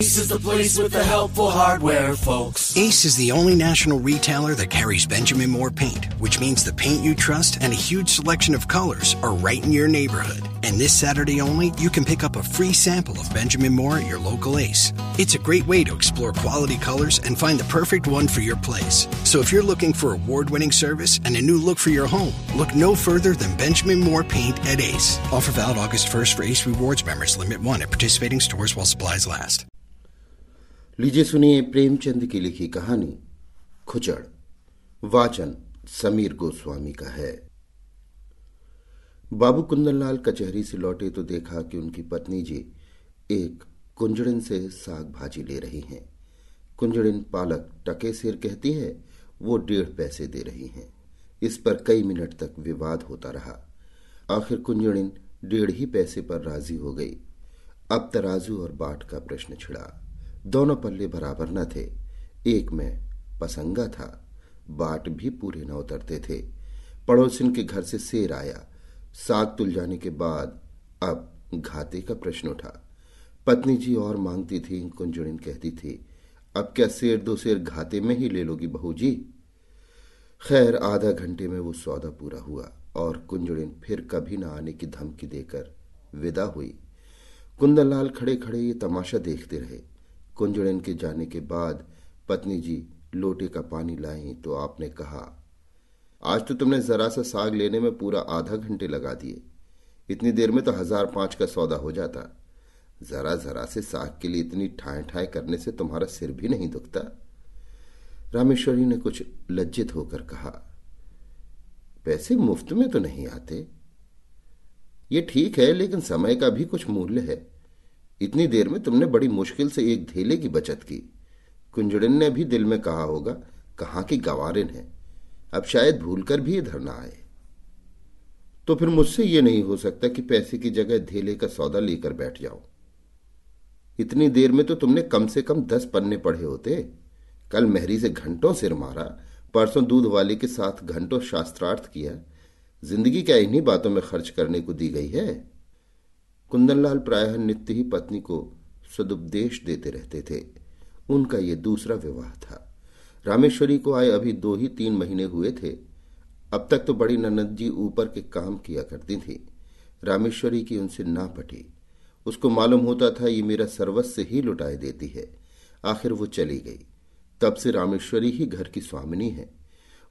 Ace is the place with the helpful hardware, folks. Ace is the only national retailer that carries Benjamin Moore paint, which means the paint you trust and a huge selection of colors are right in your neighborhood. And this Saturday only, you can pick up a free sample of Benjamin Moore at your local Ace. It's a great way to explore quality colors and find the perfect one for your place. So if you're looking for award-winning service and a new look for your home, look no further than Benjamin Moore paint at Ace. Offer valid August 1st for Ace Rewards members. Limit 1 at participating stores while supplies last. लीजिए सुनिए प्रेमचंद की लिखी कहानी खुचड़। वाचन समीर गोस्वामी का है। बाबू कुंदनलाल कचहरी से लौटे तो देखा कि उनकी पत्नी जी एक कुंजड़िन से साग भाजी ले रही हैं। कुंजड़िन पालक टके सिर कहती है, वो 1.5 पैसे दे रही हैं। इस पर कई मिनट तक विवाद होता रहा। आखिर कुंजड़िन 1.5 ही पैसे पर राजी हो गई। अब तराजू और बाट का प्रश्न छिड़ा। दोनों पल्ले बराबर न थे। एक में पसंगा था, बाट भी पूरे न उतरते थे। पड़ोसिन के घर से सेर आया। साग तुल जाने के बाद अब घाटे का प्रश्न उठा। पत्नी जी और मांगती थी, कुंजड़िन कहती थी, अब क्या सेर 2 सेर घाटे में ही ले लोगी बहू जी। खैर आधा घंटे में वो सौदा पूरा हुआ और कुंजड़िन फिर कभी न आने की धमकी देकर विदा हुई। कुंदनलाल खड़े खड़े ये तमाशा देखते रहे। कुंजड़िन के जाने के बाद पत्नी जी लोटे का पानी लाई तो आपने कहा, आज तो तुमने जरा सा साग लेने में पूरा आधा घंटे लगा दिए। इतनी देर में तो 1005 का सौदा हो जाता। जरा जरा से साग के लिए इतनी ठाए ठाए करने से तुम्हारा सिर भी नहीं दुखता। रामेश्वरी ने कुछ लज्जित होकर कहा, पैसे मुफ्त में तो नहीं आते। ये ठीक है, लेकिन समय का भी कुछ मूल्य है। इतनी देर में तुमने बड़ी मुश्किल से एक धेले की बचत की। कुंजड़िन ने भी दिल में कहा होगा, कहाँ की गंवारिन है, अब शायद भूलकर भी इधर ना आए। तो फिर मुझसे ये नहीं हो सकता कि पैसे की जगह धेले का सौदा लेकर बैठ जाऊं। इतनी देर में तो तुमने कम से कम 10 पन्ने पढ़े होते। कल मेहरी से घंटों सिर मारा, परसों दूध वाले के साथ घंटों शास्त्रार्थ किया। जिंदगी क्या इन्हीं बातों में खर्च करने को दी गई है। कुंदनलाल प्रायः नित्य ही पत्नी को सदुपदेश देते रहते थे। उनका ये दूसरा विवाह था। रामेश्वरी को आए अभी 2 ही 3 महीने हुए थे। अब तक तो बड़ी ननद जी ऊपर के काम किया करती थी। रामेश्वरी की उनसे ना पटी। उसको मालूम होता था ये मेरा सर्वस्व ही लुटाए देती है। आखिर वो चली गई। तब से रामेश्वरी ही घर की स्वामिनी है।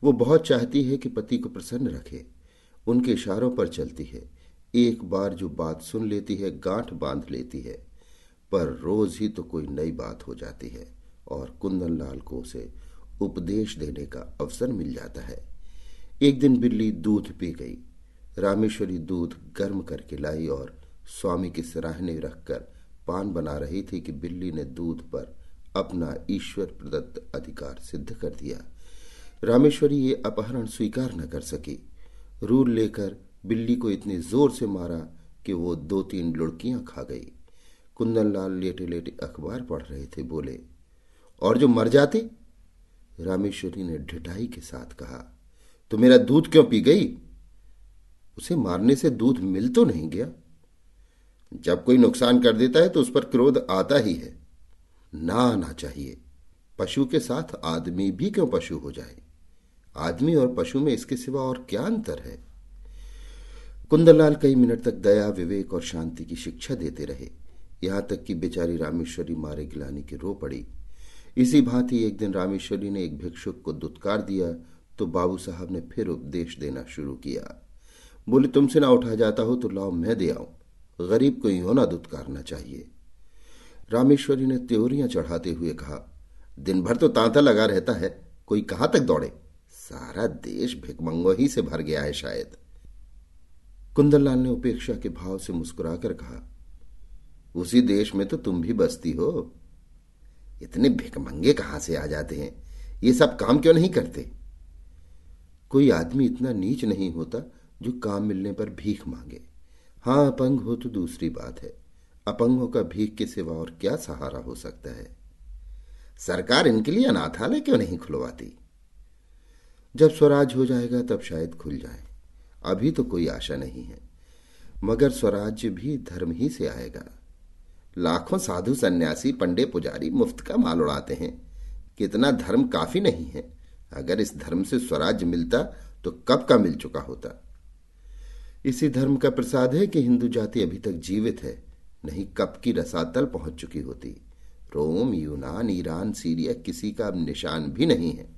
वो बहुत चाहती है कि पति को प्रसन्न रखे। उनके इशारों पर चलती है। एक बार जो बात सुन लेती है गांठ बांध लेती है, पर रोज ही तो कोई नई बात हो जाती है और कुंदनलाल को उसे उपदेश देने का अवसर मिल जाता है। एक दिन बिल्ली दूध पी गई। रामेश्वरी दूध गर्म करके लाई और स्वामी की सराहने रखकर पान बना रही थी कि बिल्ली ने दूध पर अपना ईश्वर प्रदत्त अधिकार सिद्ध कर दिया। रामेश्वरी ये अपहरण स्वीकार न कर सकी। रूल लेकर बिल्ली को इतनी जोर से मारा कि वो 2-3 लुढ़कियां खा गई। कुंदनलाल लेटे लेटे अखबार पढ़ रहे थे। बोले, और जो मर जाती? रामेश्वरी ने ढिठाई के साथ कहा, तो मेरा दूध क्यों पी गई? उसे मारने से दूध मिल तो नहीं गया। जब कोई नुकसान कर देता है तो उस पर क्रोध आता ही है। ना आना चाहिए। पशु के साथ आदमी भी क्यों पशु हो जाए? आदमी और पशु में इसके सिवा और क्या अंतर है? कुंदनलाल कई मिनट तक दया, विवेक और शांति की शिक्षा देते रहे। यहां तक कि बेचारी रामेश्वरी मारे गिलानी के रो पड़ी। इसी भांति एक दिन रामेश्वरी ने एक भिक्षुक को दुत्कार दिया तो बाबू साहब ने फिर उपदेश देना शुरू किया। बोले, तुमसे ना उठा जाता हो तो लाओ मैं दे आऊं। गरीब को यूं ना दुत्कारना चाहिए। रामेश्वरी ने त्योरियां चढ़ाते हुए कहा, दिन भर तो तांता लगा रहता है, कोई कहां तक दौड़े? सारा देश भिकमंगों ही से भर गया है शायद। कुंदनलाल ने उपेक्षा के भाव से मुस्कुराकर कहा, उसी देश में तो तुम भी बसती हो। इतने भिकमंगे कहां से आ जाते हैं? ये सब काम क्यों नहीं करते? कोई आदमी इतना नीच नहीं होता जो काम मिलने पर भीख मांगे। हाँ, अपंग हो तो दूसरी बात है। अपंगों का भीख के सिवा और क्या सहारा हो सकता है? सरकार इनके लिए अनाथालय क्यों नहीं खुलवाती? जब स्वराज हो जाएगा तब शायद खुल जाए। अभी तो कोई आशा नहीं है। मगर स्वराज्य भी धर्म ही से आएगा। लाखों साधु सन्यासी पंडे पुजारी मुफ्त का माल उड़ाते हैं। कितना धर्म काफी नहीं है? अगर इस धर्म से स्वराज्य मिलता तो कब का मिल चुका होता। इसी धर्म का प्रसाद है कि हिंदू जाति अभी तक जीवित है, नहीं कब की रसातल पहुंच चुकी होती। रोम, यूनान, ईरान, सीरिया किसी का अब निशान भी नहीं है।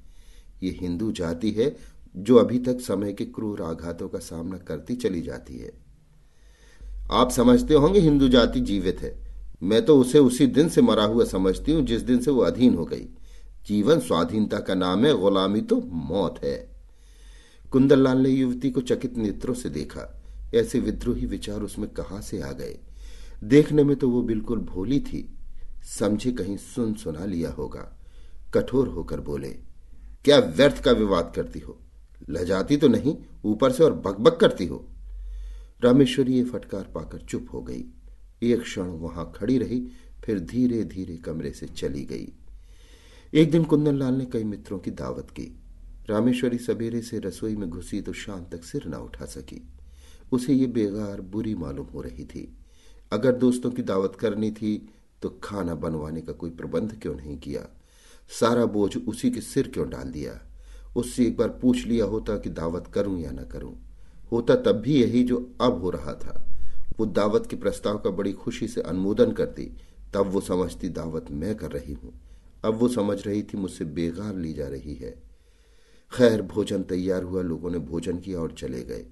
ये हिंदू जाति है जो अभी तक समय के क्रूर आघातों का सामना करती चली जाती है। आप समझते होंगे हिंदू जाति जीवित है। मैं तो उसे उसी दिन से मरा हुआ समझती हूं जिस दिन से वो अधीन हो गई। जीवन स्वाधीनता का नाम है, गुलामी तो मौत है। कुंदनलाल ने युवती को चकित नेत्रों से देखा। ऐसे विद्रोही विचार उसमें कहां से आ गए? देखने में तो वो बिल्कुल भोली थी, समझे कहीं सुन सुना लिया होगा। कठोर होकर बोले, क्या व्यर्थ का विवाद करती हो? लजाती तो नहीं, ऊपर से और बकबक करती हो। रामेश्वरी ये फटकार पाकर चुप हो गई। एक क्षण वहां खड़ी रही, फिर धीरे धीरे कमरे से चली गई। एक दिन कुंदनलाल ने कई मित्रों की दावत की। रामेश्वरी सवेरे से रसोई में घुसी तो शाम तक सिर न उठा सकी। उसे ये बेगार बुरी मालूम हो रही थी। अगर दोस्तों की दावत करनी थी तो खाना बनवाने का कोई प्रबंध क्यों नहीं किया? सारा बोझ उसी के सिर क्यों डाल दिया? उससे एक बार पूछ लिया होता कि दावत करूं या न करूं। होता तब भी यही जो अब हो रहा था। वो दावत के प्रस्ताव का बड़ी खुशी से अनुमोदन करती, तब वो समझती दावत मैं कर रही हूं। अब वो समझ रही थी मुझसे बेगार ली जा रही है। खैर, भोजन तैयार हुआ, लोगों ने भोजन किया और चले गए,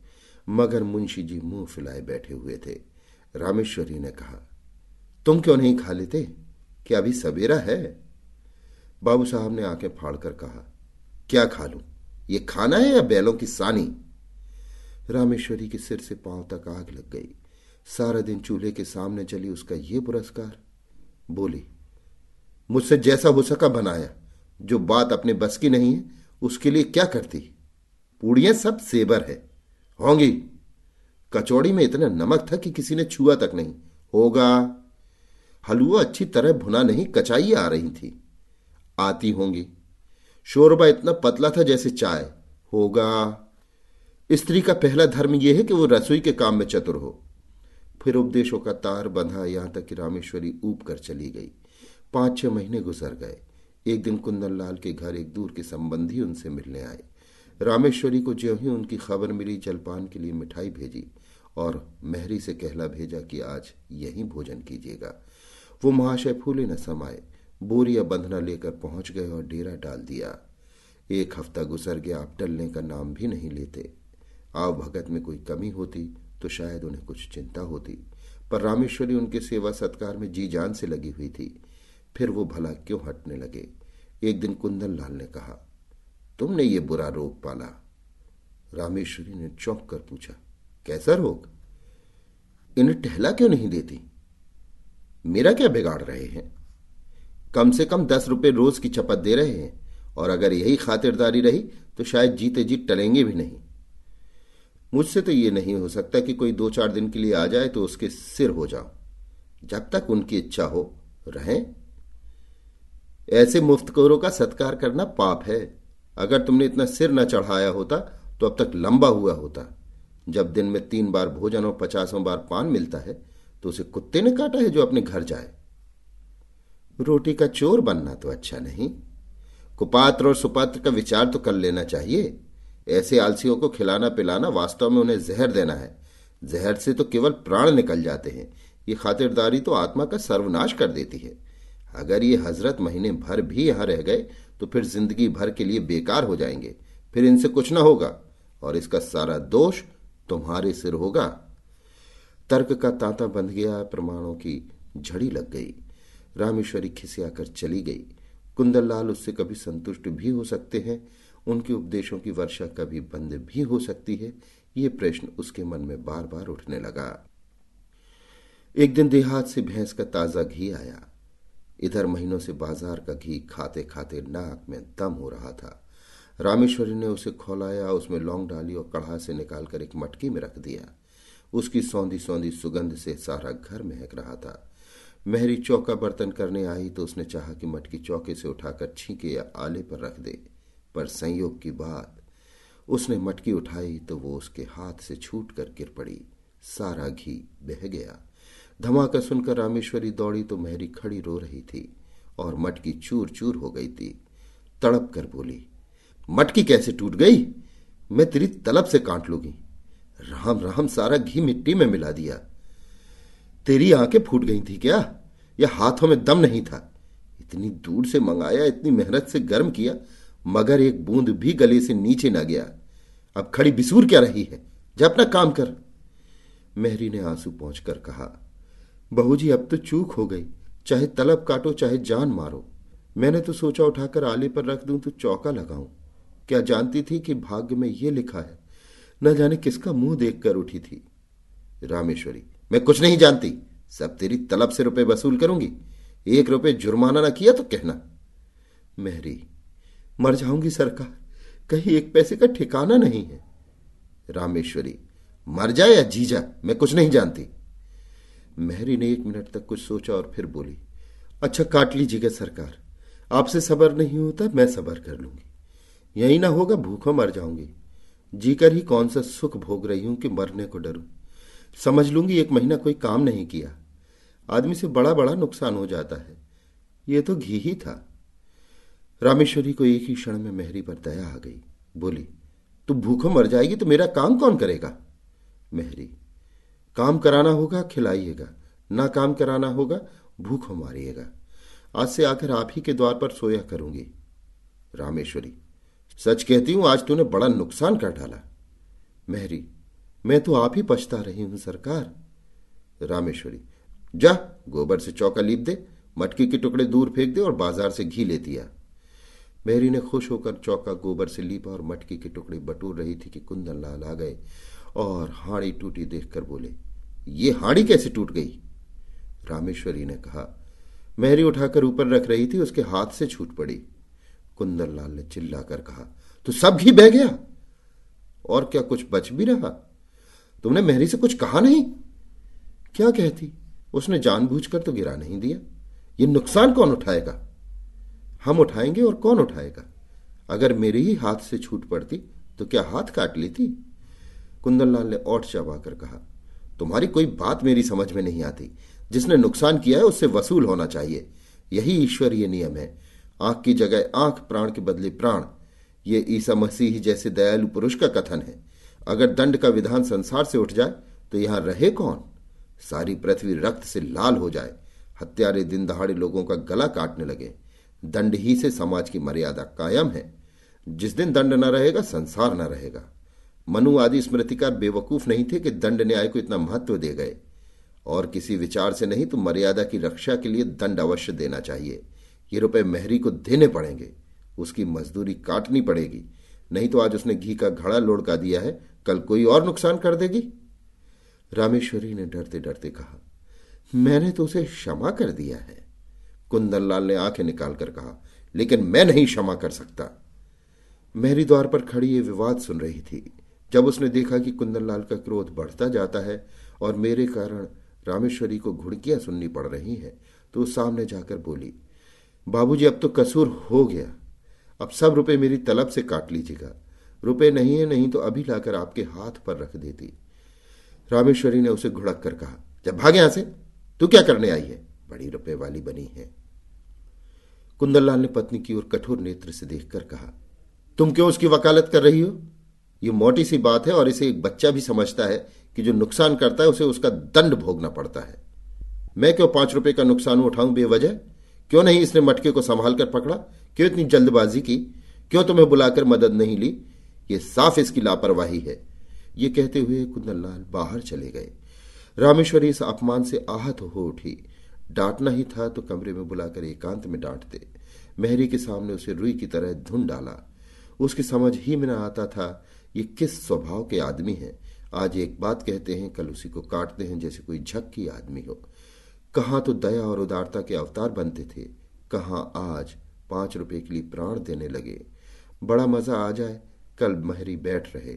मगर मुंशी जी मुंह फुलाए बैठे हुए थे। रामेश्वरी ने कहा, तुम क्यों नहीं खा लेते? क्या अभी सवेरा है? बाबू साहब ने आंखें फाड़कर कहा, क्या खा लूं? ये खाना है या बैलों की सानी? रामेश्वरी के सिर से पांव तक आग लग गई। सारा दिन चूल्हे के सामने जली उसका ये पुरस्कार। बोली, मुझसे जैसा हो सका बनाया। जो बात अपने बस की नहीं है उसके लिए क्या करती? पूड़ियां सब सेबर है होंगी। कचौड़ी में इतना नमक था कि किसी ने छुआ तक नहीं होगा। हलवा अच्छी तरह भुना नहीं, कचाइयां आ रही थी, आती होंगी। शोरबा इतना पतला था जैसे चाय, होगा। स्त्री का पहला धर्म यह है कि वो रसोई के काम में चतुर हो। फिर उपदेशों का तार बंधा, यहां तक कि रामेश्वरी ऊब कर चली गई। 5-6 महीने गुजर गए। एक दिन कुंदनलाल के घर एक दूर के संबंधी उनसे मिलने आए। रामेश्वरी को ज्यों ही उनकी खबर मिली, जलपान के लिए मिठाई भेजी और मेहरी से कहला भेजा कि आज यहीं भोजन कीजिएगा। वो महाशय फूले न समाये, बोरिया बंधना लेकर पहुंच गए और डेरा डाल दिया। 1 हफ्ता गुजर गया, आप टलने का नाम भी नहीं लेते। आव भगत में कोई कमी होती तो शायद उन्हें कुछ चिंता होती, पर रामेश्वरी उनके सेवा सत्कार में जी जान से लगी हुई थी। फिर वो भला क्यों हटने लगे? एक दिन कुंदनलाल ने कहा, तुमने ये बुरा रोग पाला। रामेश्वरी ने चौंक कर पूछा, कैसा रोग? इन्हें टहला क्यों नहीं देती? मेरा क्या बिगाड़ रहे हैं? कम से कम 10 रुपए रोज की चपत दे रहे हैं, और अगर यही खातिरदारी रही तो शायद जीते जी टलेंगे भी नहीं। मुझसे तो ये नहीं हो सकता कि कोई 2-4 दिन के लिए आ जाए तो उसके सिर हो जाओ। जब तक उनकी इच्छा हो रहें। ऐसे मुफ्तखोरों का सत्कार करना पाप है। अगर तुमने इतना सिर न चढ़ाया होता तो अब तक लंबा हुआ होता। जब दिन में 3 बार भोजन और 50 बार पान मिलता है तो उसे कुत्ते ने काटा है जो अपने घर जाए। रोटी का चोर बनना तो अच्छा नहीं। कुपात्र और सुपात्र का विचार तो कर लेना चाहिए। ऐसे आलसियों को खिलाना पिलाना वास्तव में उन्हें जहर देना है। जहर से तो केवल प्राण निकल जाते हैं। ये खातिरदारी तो आत्मा का सर्वनाश कर देती है। अगर ये हजरत महीने भर भी यहां रह गए तो फिर जिंदगी भर के लिए बेकार हो जाएंगे। फिर इनसे कुछ ना होगा और इसका सारा दोष तुम्हारे सिर होगा। तर्क का तांता बंध गया, प्रमाणों की झड़ी लग गई। रामेश्वरी खिसिया कर चली गई। कुंदनलाल उससे कभी संतुष्ट भी हो सकते हैं, उनके उपदेशों की वर्षा कभी बंद भी हो सकती है। ये प्रश्न उसके मन में बार बार उठने लगा। एक दिन देहात से भैंस का ताजा घी आया। इधर महीनों से बाजार का घी खाते खाते नाक में दम हो रहा था। रामेश्वरी ने उसे खौलाया, उसमें लौंग डाली और कढ़ा से निकालकर एक मटकी में रख दिया। उसकी सौंधी सौंधी सुगंध से सारा घर महक रहा था। मेहरी चौका बर्तन करने आई तो उसने चाहा कि मटकी चौके से उठाकर छींके या आले पर रख दे, पर संयोग की बात, उसने मटकी उठाई तो वो उसके हाथ से छूट कर गिर पड़ी। सारा घी बह गया। धमाका सुनकर रामेश्वरी दौड़ी तो मेहरी खड़ी रो रही थी और मटकी चूर चूर हो गई थी। तड़प कर बोली, मटकी कैसे टूट गई? मैं तेरी तलब से काट लूंगी। राम राम, सारा घी मिट्टी में मिला दिया। तेरी आंखें फूट गई थी क्या, या हाथों में दम नहीं था? इतनी दूर से मंगाया, इतनी मेहनत से गर्म किया, मगर एक बूंद भी गले से नीचे ना गया। अब खड़ी बिसूर क्या रही है? जा अपना काम कर। मेहरी ने आंसू पोंछकर कहा, बहू जी अब तो चूक हो गई, चाहे तलब काटो चाहे जान मारो। मैंने तो सोचा उठाकर आले पर रख दूं तो चौका लगाऊं। क्या जानती थी कि भाग्य में ये लिखा है। न जाने किसका मुंह देखकर उठी थी। रामेश्वरी, मैं कुछ नहीं जानती, सब तेरी तलब से रुपए वसूल करूंगी। 1 रुपए जुर्माना ना किया तो कहना। मेहरी, मर जाऊंगी सरकार, कहीं 1 पैसे का ठिकाना नहीं है। रामेश्वरी, मर जाए या जी जा, मैं कुछ नहीं जानती। मेहरी ने 1 मिनट तक कुछ सोचा और फिर बोली, अच्छा काट लीजिएगा सरकार, आपसे सबर नहीं होता, मैं सबर कर लूंगी। यही ना होगा भूखों मर जाऊंगी। जीकर ही कौन सा सुख भोग रही हूं कि मरने को डरूं। समझ लूंगी 1 महीना कोई काम नहीं किया, आदमी से बड़ा बड़ा नुकसान हो जाता है। ये तो घी ही था। रामेश्वरी को एक ही क्षण में मेहरी पर दया आ गई। बोली, तू भूखों मर जाएगी तो मेरा काम कौन करेगा? मेहरी, काम कराना होगा खिलाइएगा, ना काम कराना होगा भूखों मारिएगा। आज से आकर आप ही के द्वार पर सोया करूंगी। रामेश्वरी, सच कहती हूं आज तूने बड़ा नुकसान कर डाला। मेहरी, मैं तो आप ही पछता रही हूं सरकार। रामेश्वरी, जा गोबर से चौका लीप दे, मटकी के टुकड़े दूर फेंक दे और बाजार से घी लेती आ। मेहरी ने खुश होकर चौका गोबर से लीपा और मटकी के टुकड़े बटोर रही थी कि कुंदन लाल आ गए और हाड़ी टूटी देखकर बोले, ये हाड़ी कैसे टूट गई? रामेश्वरी ने कहा, मेहरी उठाकर ऊपर रख रही थी, उसके हाथ से छूट पड़ी। कुंदन लाल ने चिल्लाकर कहा, तो सब घी बह गया? और क्या कुछ बच भी रहा? तुमने मेहरी से कुछ कहा नहीं? क्या कहती, उसने जानबूझकर तो गिरा नहीं दिया। ये नुकसान कौन उठाएगा? हम उठाएंगे और कौन उठाएगा? अगर मेरे ही हाथ से छूट पड़ती तो क्या हाथ काट लेती? कुंदन लाल ने ओठ चबाकर कहा, तुम्हारी कोई बात मेरी समझ में नहीं आती। जिसने नुकसान किया है उससे वसूल होना चाहिए, यही ईश्वरीय नियम है। आंख की जगह आंख, प्राण के बदले प्राण, ये ईसा मसीह जैसे दयालु पुरुष का कथन है। अगर दंड का विधान संसार से उठ जाए तो यहां रहे कौन? सारी पृथ्वी रक्त से लाल हो जाए, हत्यारे दिन दहाड़े लोगों का गला काटने लगे, दंड ही से समाज की मर्यादा कायम है। जिस दिन दंड न रहेगा संसार न रहेगा। मनु आदि स्मृतिकार बेवकूफ नहीं थे कि दंड न्याय को इतना महत्व दे गए। और किसी विचार से नहीं तो मर्यादा की रक्षा के लिए दंड अवश्य देना चाहिए। ये रुपए मेहरी को देने पड़ेंगे, उसकी मजदूरी काटनी पड़ेगी, नहीं तो आज उसने घी का घड़ा लुढ़का दिया है, कल कोई और नुकसान कर देगी। रामेश्वरी ने डरते डरते कहा, मैंने तो उसे क्षमा कर दिया है। कुंदन लाल ने आंखें निकालकर कहा, लेकिन मैं नहीं क्षमा कर सकता। मेहरी द्वार पर खड़ी ये विवाद सुन रही थी। जब उसने देखा कि कुंदन लाल का क्रोध बढ़ता जाता है और मेरे कारण रामेश्वरी को घुड़कियां सुननी पड़ रही हैं, तो सामने जाकर बोली, बाबूजी अब तो कसूर हो गया, अब सब रुपए मेरी तलब से काट लीजिएगा। रुपए नहीं है, नहीं तो अभी लाकर आपके हाथ पर रख देती। रामेश्वरी ने उसे घुड़क कर कहा, जब भागे यहां से, तू क्या करने आई है? बड़ी रुपए वाली बनी है। कुंदन लाल ने पत्नी की ओर कठोर नेत्र से देखकर कहा, तुम क्यों उसकी वकालत कर रही हो? ये मोटी सी बात है और इसे एक बच्चा भी समझता है कि जो नुकसान करता है उसे उसका दंड भोगना पड़ता है। मैं क्यों 5 रुपए का नुकसान उठाऊं बेवजह? क्यों नहीं इसने मटके को संभाल कर पकड़ा? क्यों इतनी जल्दबाजी की? क्यों तुम्हें बुलाकर मदद नहीं ली? ये साफ इसकी लापरवाही है। ये कहते हुए कुंदन लाल बाहर चले गए। रामेश्वरी इस अपमान से आहत हो उठी। डांटना ही था तो कमरे में बुलाकर एकांत में डांटते। मेहरी के सामने उसे रुई की तरह धुन डाला। उसकी समझ ही में न आता था ये किस स्वभाव के आदमी हैं। आज एक बात कहते हैं, कल उसी को काटते हैं जैसे कोई झक्की आदमी हो। कहां तो दया और उदारता के अवतार बनते थे, कहां आज 5 रुपए के लिए प्राण देने लगे। बड़ा मजा आ जाए कल मेहरी बैठ रहे,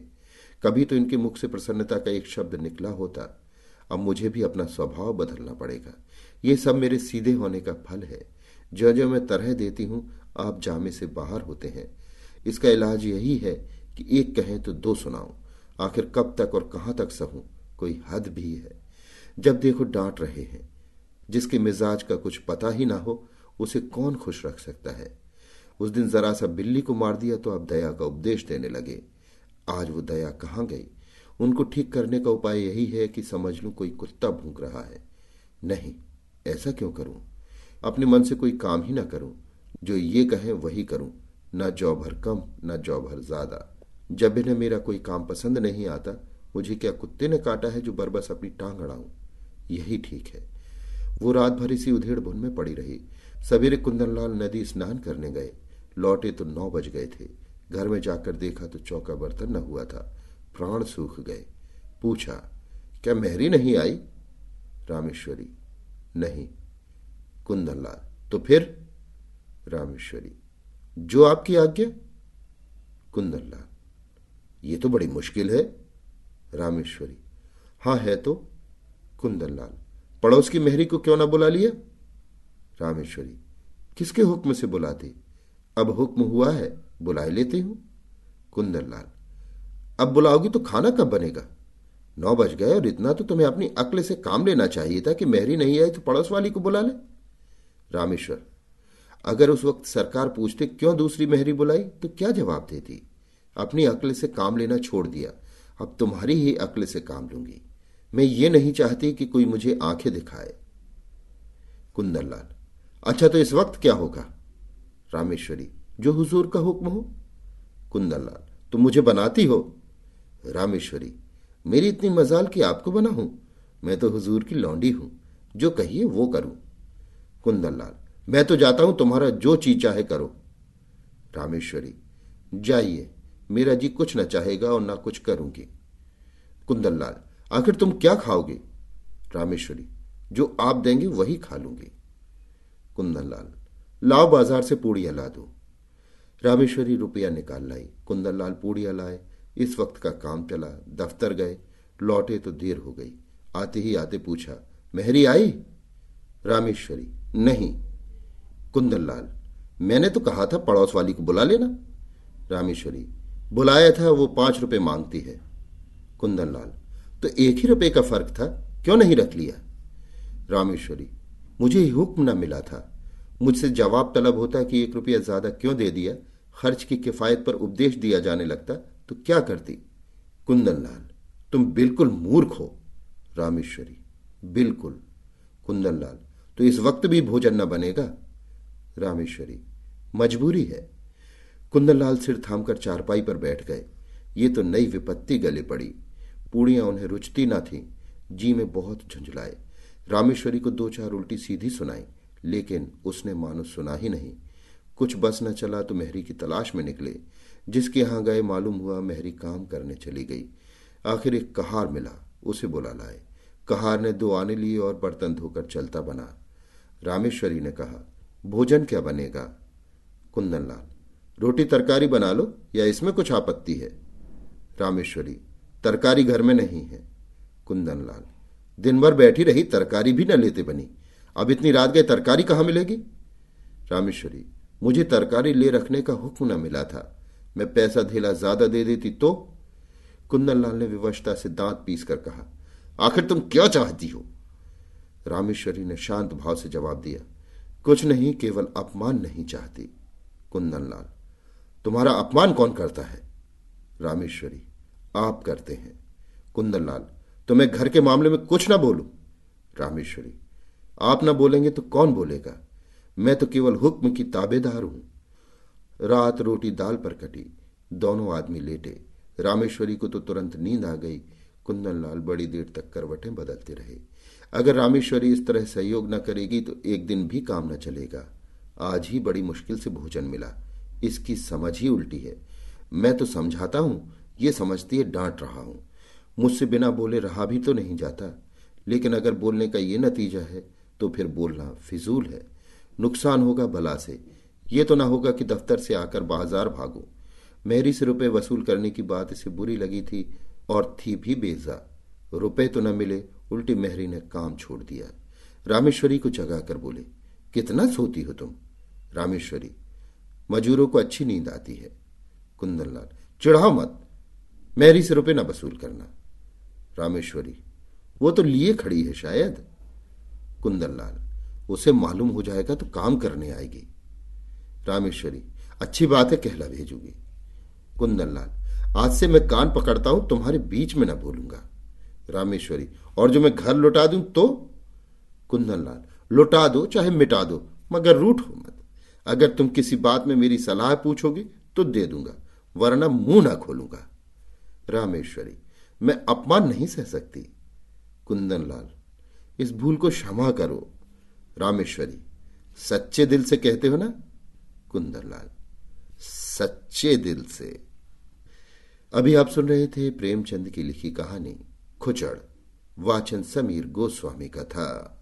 कभी तो इनके मुख से प्रसन्नता का एक शब्द निकला होता। अब मुझे भी अपना स्वभाव बदलना पड़ेगा। ये सब मेरे सीधे होने का फल है। जो जो मैं तरह देती हूं आप जामे से बाहर होते हैं। इसका इलाज यही है कि एक कहें तो 2 सुनाऊं। आखिर कब तक और कहां तक सहूं? कोई हद भी है। जब देखो डांट रहे हैं। जिसके मिजाज का कुछ पता ही ना हो उसे कौन खुश रख सकता है। उस दिन जरा सा बिल्ली को मार दिया तो अब दया का उपदेश देने लगे। आज वो दया कहाँ गई? उनको ठीक करने का उपाय यही है कि समझ लूं कोई कुत्ता भूंक रहा है। नहीं, ऐसा क्यों करूं? अपने मन से कोई काम ही ना करूं। जो ये कहें वही करूं, ना जौ भर कम ना जौ भर ज्यादा। जब इन्हें मेरा कोई काम पसंद नहीं आता, मुझे क्या कुत्ते ने काटा है जो बरबस अपनी टांग अड़ाऊं? यही ठीक है। वो रात भर इसी उधेड़ बुन में पड़ी रही। सवेरे कुंदनलाल नदी स्नान करने गए। लौटे तो 9 बज गए थे। घर में जाकर देखा तो चौका बर्तन न हुआ था। प्राण सूख गए। पूछा, क्या मेहरी नहीं आई? रामेश्वरी, नहीं। कुंदनलाल, तो फिर? रामेश्वरी, जो आपकी आज्ञा। कुंदनलाल, ये तो बड़ी मुश्किल है। रामेश्वरी, हां है तो। कुंदनलाल, पड़ोस की मेहरी को क्यों ना बुला लिया? रामेश्वरी, किसके हुक्म से बुलाते? अब हुक्म हुआ है, बुलाए लेती हूं। कुंदनलाल, अब बुलाओगी तो खाना कब बनेगा? 9 बज गए और इतना तो तुम्हें अपनी अक्ल से काम लेना चाहिए था कि मेहरी नहीं आई तो पड़ोस वाली को बुला ले। रामेश्वर, अगर उस वक्त सरकार पूछते क्यों दूसरी मेहरी बुलाई तो क्या जवाब देती? अपनी अक्ल से काम लेना छोड़ दिया, अब तुम्हारी ही अक्ल से काम लूंगी। मैं ये नहीं चाहती कि कोई मुझे आंखें दिखाए। कुंदनलाल, अच्छा तो इस वक्त क्या होगा? रामेश्वरी, जो हुजूर का हुक्म हो। कुंदनलाल, तुम मुझे बनाती हो? रामेश्वरी, मेरी इतनी मजाल कि आपको बना हूं? मैं तो हुजूर की लौंडी हूं, जो कहिए वो करूं। कुंदनलाल, मैं तो जाता हूं, तुम्हारा जो चीज चाहे करो। रामेश्वरी, जाइए, मेरा जी कुछ न चाहेगा और ना कुछ करूंगी। कुंदनलाल, आखिर तुम क्या खाओगे? रामेश्वरी, जो आप देंगे वही खा लूंगी। कुंदनलाल, लाओ बाजार से पूड़ियां ला दो। रामेश्वरी रुपया निकाल लाई। कुंदनलाल पूड़ियां लाए। इस वक्त का काम चला। दफ्तर गए। लौटे तो देर हो गई। आते ही आते पूछा, मेहरी आई? रामेश्वरी, नहीं। कुंदनलाल, मैंने तो कहा था पड़ोस वाली को बुला लेना। रामेश्वरी, बुलाया था, वो 5 रुपए मांगती है। कुंदनलाल, तो 1 ही रुपए का फर्क था, क्यों नहीं रख लिया? रामेश्वरी, मुझे हुक्म न मिला था। मुझसे जवाब तलब होता कि 1 रुपया ज्यादा क्यों दे दिया। खर्च की किफायत पर उपदेश दिया जाने लगता तो क्या करती? कुंदनलाल, तुम बिल्कुल मूर्ख हो। रामेश्वरी, बिल्कुल। कुंदनलाल, तो इस वक्त भी भोजन न बनेगा? रामेश्वरी, मजबूरी है। कुंदनलाल सिर थामकर चारपाई पर बैठ गए। ये तो नई विपत्ति गले पड़ी। पूड़ियां उन्हें रुचती न थीं। जी में बहुत झुंझलाए। रामेश्वरी को 2-4 उल्टी सीधी सुनाई, लेकिन उसने मानो सुना ही नहीं। कुछ बस न चला तो मेहरी की तलाश में निकले। जिसके यहां गए मालूम हुआ मेहरी काम करने चली गई। आखिर एक कहार मिला, उसे बुला लाए। कहार ने 2 आने लिए और बर्तन धोकर चलता बना। रामेश्वरी ने कहा, भोजन क्या बनेगा? कुंदनलाल, रोटी तरकारी बना लो, या इसमें कुछ आपत्ति है? रामेश्वरी, तरकारी घर में नहीं है। कुंदनलाल, दिन भर बैठी रही, तरकारी भी न लेते बनी। अब इतनी रात गए तरकारी कहां मिलेगी? रामेश्वरी, मुझे तरकारी ले रखने का हुक्म न मिला था। मैं पैसा धेला ज्यादा दे देती तो? कुंदनलाल ने विवशता से दांत पीस कर कहा, आखिर तुम क्या चाहती हो? रामेश्वरी ने शांत भाव से जवाब दिया, कुछ नहीं, केवल अपमान नहीं चाहती। कुंदनलाल, तुम्हारा अपमान कौन करता है? रामेश्वरी, आप करते हैं। कुंदनलाल, तो मैं घर के मामले में कुछ ना बोलूं? रामेश्वरी, आप ना बोलेंगे तो कौन बोलेगा? मैं तो केवल हुक्म की ताबेदार हूं। रात रोटी दाल पर कटी। दोनों आदमी लेटे। रामेश्वरी को तो तुरंत नींद आ गई। कुंदनलाल बड़ी देर तक करवटें बदलते रहे। अगर रामेश्वरी इस तरह सहयोग न करेगी तो एक दिन भी काम न चलेगा। आज ही बड़ी मुश्किल से भोजन मिला। इसकी समझ ही उल्टी है। मैं तो समझाता हूं, ये समझती है डांट रहा हूं। मुझसे बिना बोले रहा भी तो नहीं जाता। लेकिन अगर बोलने का ये नतीजा है तो फिर बोलना फिजूल है। नुकसान होगा भला से। ये तो ना होगा कि दफ्तर से आकर बाजार भागो। मेहरी से रुपए वसूल करने की बात इसे बुरी लगी थी और थी भी बेजा। रुपए तो न मिले, उल्टी मेहरी ने काम छोड़ दिया। रामेश्वरी को जगाकर बोले, कितना सोती हो तुम? रामेश्वरी, मजूरों को अच्छी नींद आती है। कुंदनलाल, चिढ़ाओ मत, मेहरी से रुपए न वसूल करना। रामेश्वरी, वो तो लिए खड़ी है शायद। कुंदनलाल, उसे मालूम हो जाएगा तो काम करने आएगी। रामेश्वरी, अच्छी बात है, कहला भेजूंगी। कुंदनलाल, आज से मैं कान पकड़ता हूं, तुम्हारे बीच में ना बोलूंगा। रामेश्वरी, और जो मैं घर लौटा दूं तो? कुंदनलाल, लौटा दो चाहे मिटा दो, मगर रूठो मत। अगर तुम किसी बात में मेरी सलाह पूछोगी तो दे दूंगा, वरना मुंह ना खोलूंगा। रामेश्वरी, मैं अपमान नहीं सह सकती। कुंदनलाल, इस भूल को क्षमा करो। रामेश्वरी, सच्चे दिल से कहते हो ना? कुंदनलाल, सच्चे दिल से। अभी आप सुन रहे थे प्रेमचंद की लिखी कहानी खुचड़। वाचन समीर गोस्वामी का था।